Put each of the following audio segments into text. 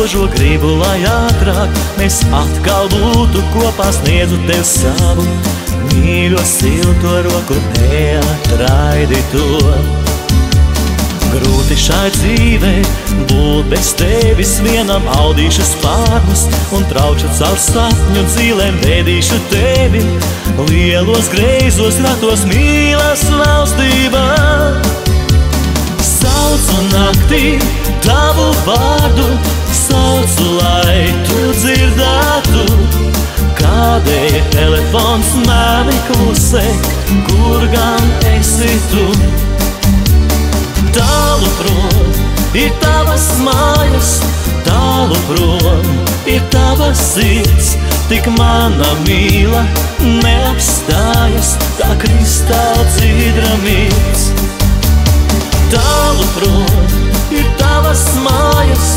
grožo gribu, lai ātrāk mēs atkal būtu kopā, sniedzu tev savu mīļo silto roku, neatraidi to. Grūti šai dzīvē būt bez tevis vienam, audīšu spārnus un traukšu caur sapņu dzīlēm, vedīšu tevi lielos greizos ratos mīlas valstībā. Saucu naktī tavu vārdu, saucu, lai tu dzirdētu, kādēļ telefons mani klusē, kur gan esi tu. Tālu prom ir tavas mājas, tālu prom ir tava sirds, tik mana mīla neapstājas, tā kristāla dzidra mirds. Tālu prom ir tavas mājas,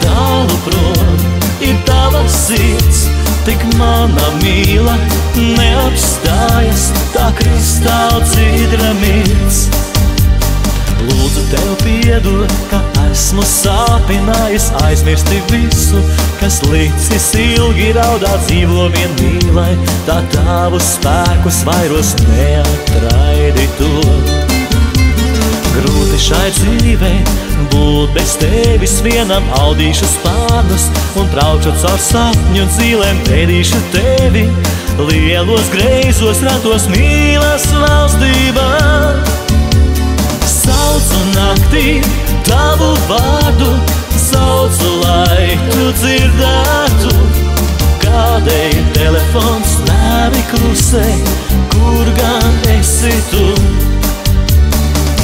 tālu prom ir tava sirds, tik mana mīla neapstājas, tā kristāla dzidra mirds. Lūdzu tev piedod, ka esmu sāpinājis, aizmirsti visu, kas licis ilgi raudāt, dzīvo vien mīlai, tā tavu spēkus vairos neatraidi to. Grūti šai dzīvē būt bez tevis vienam, audīšu spārnus un traukšu caur sapņu dzīlēm, vedīšu tevi lielos greizos ratos mīlas valstībā. Saucu naktī tavu vārdu, saucu, lai tu dzirdētu, kādēļ telefons mani klusē, kur gan esi tu.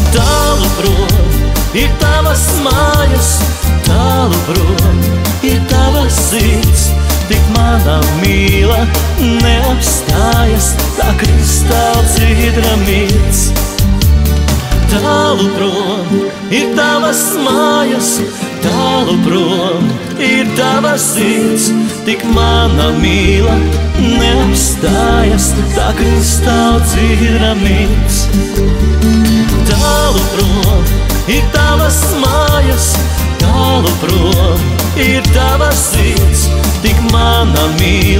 Tālu prom ir tavas mājas, tālu prom ir tava sirds, tik mana mīla neapstājas, tā kristāla dzidra mirds. Tālu prom ir tavas mājas, tālu prom ir tava sirds, tik mana mīla neapstājas, tā kristāla dzidra mirds. Tālu prom ir tavas mājas, tālu prom ir tava sirds, tik mana mīla